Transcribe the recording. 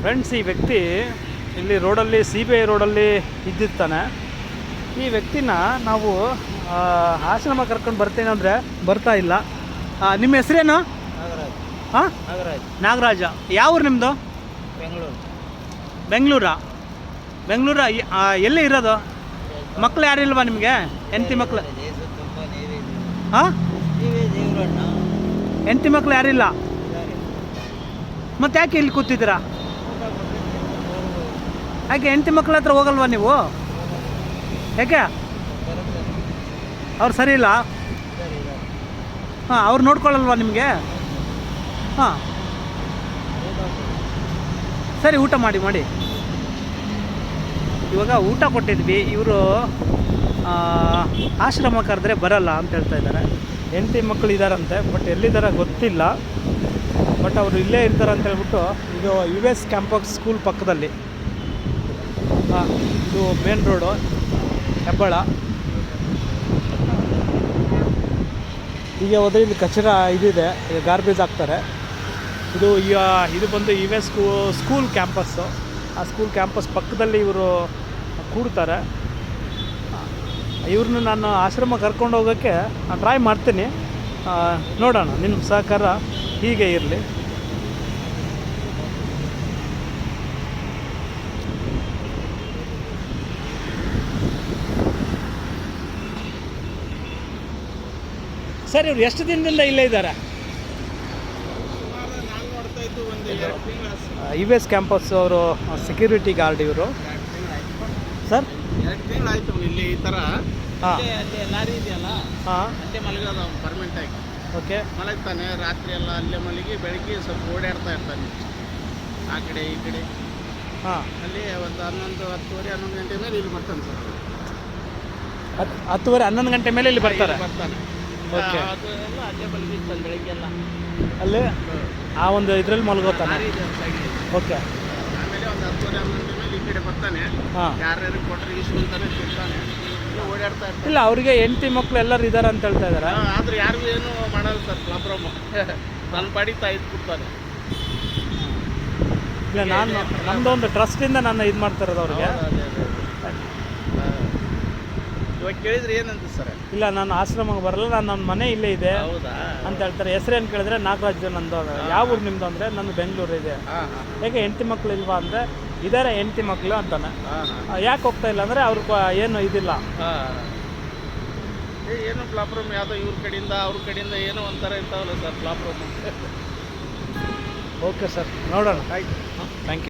Friends, ಈ ವ್ಯಕ್ತಿ ಇಲ್ಲಿ ರೋಡಲ್ಲಿ CBI ರೋಡಲ್ಲಿ ಇದ್ದಿರ್ತಾನೆ. ಈ ವ್ಯಕ್ತಿನ ನಾವು ಆಶ್ರಮ ಕರ್ಕೊಂಡು ಬರ್ತೀನಿ ಅಂದರೆ ಬರ್ತಾ ಇಲ್ಲ. ನಿಮ್ಮ ಹೆಸರೇನು? ಹಾಂ, ನಾಗರಾಜ. ಯಾವ ಊರು ನಿಮ್ಮದು? ಬೆಂಗಳೂರಾ? ಎಲ್ಲಿ ಇರೋದು? ಮಕ್ಕಳು ಯಾರಿಲ್ವಾ ನಿಮಗೆ? ಹೆಂಡತಿ ಮಕ್ಕಳು? ಹಾಂ, ಹೆಂಡತಿ ಮಕ್ಕಳು ಯಾರಿಲ್ಲ? ಮತ್ತೆ ಯಾಕೆ ಇಲ್ಲಿ ಕೂತಿದ್ದೀರಾ? ಯಾಕೆ ಹೆಂಡತಿ ಮಕ್ಕಳ ಹತ್ರ ಹೋಗಲ್ವಾ ನೀವು? ಯಾಕೆ? ಅವ್ರು ಸರಿ ಇಲ್ಲ? ಹಾಂ, ಅವ್ರು ನೋಡ್ಕೊಳ್ಳಲ್ವಾ ನಿಮಗೆ? ಹಾಂ, ಸರಿ, ಊಟ ಮಾಡಿ. ಇವಾಗ ಊಟ ಕೊಟ್ಟಿದ್ವಿ. ಇವರು ಆಶ್ರಮ ಕರೆದ್ರೆ ಬರಲ್ಲ ಅಂತ ಹೇಳ್ತಾ ಇದ್ದಾರೆ. ಹೆಂಡತಿ ಮಕ್ಕಳು ಇದ್ದಾರಂತೆ, ಬಟ್ ಎಲ್ಲಿದ್ದಾರೆ ಗೊತ್ತಿಲ್ಲ. ಬಟ್ ಅವರು ಇಲ್ಲೇ ಇರ್ತಾರೆ ಅಂತ ಹೇಳ್ಬಿಟ್ಟು, ಇದು US ಕ್ಯಾಂಪಸ್ ಸ್ಕೂಲ್ ಪಕ್ಕದಲ್ಲಿ. ಇದು ಮೇನ್ ರೋಡು, ಹೆಬ್ಬಾಳ. ಹೀಗೆ ಹೋದರೆ ಇಲ್ಲಿ ಕಚರ ಇದಿದೆ, ಗಾರ್ಬೇಜ್ ಹಾಕ್ತಾರೆ. ಇದು ಬಂದು US ಸ್ಕೂಲ್ ಕ್ಯಾಂಪಸ್ಸು. ಆ ಸ್ಕೂಲ್ ಕ್ಯಾಂಪಸ್ ಪಕ್ಕದಲ್ಲಿ ಇವರು ಕೂಡ್ತಾರೆ. ಇವ್ರನ್ನ ನಾನು ಆಶ್ರಮ ಕರ್ಕೊಂಡು ಹೋಗೋಕ್ಕೆ ಟ್ರೈ ಮಾಡ್ತೀನಿ. ನೋಡೋಣ, ನಿಮ್ಮ ಸಹಕಾರ ಹೀಗೆ ಇರಲಿ. ಸರ್, ಇವ್ರು ಎಷ್ಟು ದಿನದಿಂದ ಇಲ್ಲೇ ಇದ್ದಾರೆ? US ಕ್ಯಾಂಪಸ್ ಅವರು ಸೆಕ್ಯೂರಿಟಿ ಗಾರ್ಡ್ ಇವರು. ಸರ್, 2 ತಿಂಗಳಾಯ್ತು ಇಲ್ಲಿ ಈ ಥರ. ಹಾಂ, ಲಾರಿ ಇದೆಯಲ್ಲ, ಹಾಂ, ಅಲ್ಲೇ ಮಲಗೋದು ಪರ್ಮನೆಂಟ್ ಆಗಿ. ಓಕೆ. ಮಲಗ್ತಾನೆ, ರಾತ್ರಿ ಎಲ್ಲ ಅಲ್ಲೇ ಮಲಗಿ ಬೆಳಗ್ಗೆ ಸ್ವಲ್ಪ ಓಡಾಡ್ತಾ ಇರ್ತಾನೆ ಆ ಕಡೆ ಈ ಕಡೆ. ಹಾಂ, ಅಲ್ಲಿ ಒಂದು 10:30, 11 ಗಂಟೆ ಮೇಲೆ ಇಲ್ಲಿ ಬರ್ತಾನೆ ಸರ್. 10:30, 11 ಗಂಟೆ ಮೇಲೆ ಇಲ್ಲಿ ಬರ್ತಾರೆ. ಓಕೆ. ಅದು ಎಲ್ಲ ಅಲ್ಲೇ ಮಲಗಿರ್ತಾನೆ ಬೆಳಗ್ಗೆ ಎಲ್ಲ. ಅಲ್ಲೇ ಆ ಒಂದು ಇದರಲ್ಲಿ ಮಲಗೋತಾನೆ. ಲಾರಿ ಇದೆ ಸೈಡ್. ಓಕೆ. ಆಮೇಲೆ ಒಂದು 10:30, 11 ಗಂಟೆ ಮೇಲೆ ಈ ಕಡೆ ಬರ್ತಾನೆ. ಹಾಂ, ಯಾರ್ಯಾರು ಕೊಟ್ಟರೆ ಇಸ್ಕೊಂತಾನೆ, ತಿಂತಾನೆ, ಓಡಾಡ್ತಾ ಇರ್ತಾನೆ. ಇಲ್ಲ, ಅವರಿಗೆ ಹೆಂಡತಿ ಮಕ್ಕಳು ಎಲ್ಲರೂ ಇದ್ದಾರೆ ಅಂತ ಹೇಳ್ತಾ ಇದ್ದಾರೆ. ಆದ್ರೆ ಯಾರಿಗೂ ಏನು ಮಾಡಲ್ಲ ಸರ್, ಪ್ರಾಬ್ಲಮ್. ನನ್ನ ಪಾಡಿಗೆ ಇಟ್ಬಿಡ್ತಾನೆ. ಇಲ್ಲ, ನಮ್ಮದು ಒಂದು ಟ್ರಸ್ಟಿಂದ ನಾನು ಇದು ಮಾಡ್ತಾ ಇರೋದು ಅವ್ರಿಗೆ. ಇವಾಗ ಕೇಳಿದ್ರೆ ಏನಂತ ಸರ್? ಇಲ್ಲ, ನಾನು ಆಶ್ರಮಕ್ಕೆ ಬರಲ್ಲ, ನನ್ನ ಮನೆ ಇಲ್ಲೇ ಇದೆ ಹೌದಾ ಅಂತ ಹೇಳ್ತಾರೆ. ಹೆಸರೇನು ಕೇಳಿದ್ರೆ ನಾಗರಾಜ್ ನಂದು. ಯಾವ ಊರು ನಿಮ್ಮದು ಅಂದರೆ ನನ್ನ ಬೆಂಗಳೂರು ಇದೆ. ಯಾಕೆ ಹೆಂಡತಿ ಮಕ್ಕಳು ಇಲ್ವಾ ಅಂದರೆ ಇದ್ದಾರೆ ಹೆಂಡತಿ ಮಕ್ಕಳು ಅಂತಾನೆ. ಯಾಕೆ ಹೋಗ್ತಾ ಇಲ್ಲ ಅಂದರೆ ಅವ್ರಿಗೆ ಏನು ಇದಿಲ್ಲ. ಏನು ಪ್ರಾಬ್ಲಮ್, ಯಾವುದೋ ಇವ್ರ ಕಡೆಯಿಂದ ಅವ್ರ ಕಡೆಯಿಂದ ಏನೋ ಒಂಥರ ಇರ್ತಾವಲ್ಲ ಸರ್ ಪ್ರಾಬ್ಲಮ್. ಓಕೆ ಸರ್, ನೋಡೋಣ. ಆಯ್ತು, ಥ್ಯಾಂಕ್ ಯು.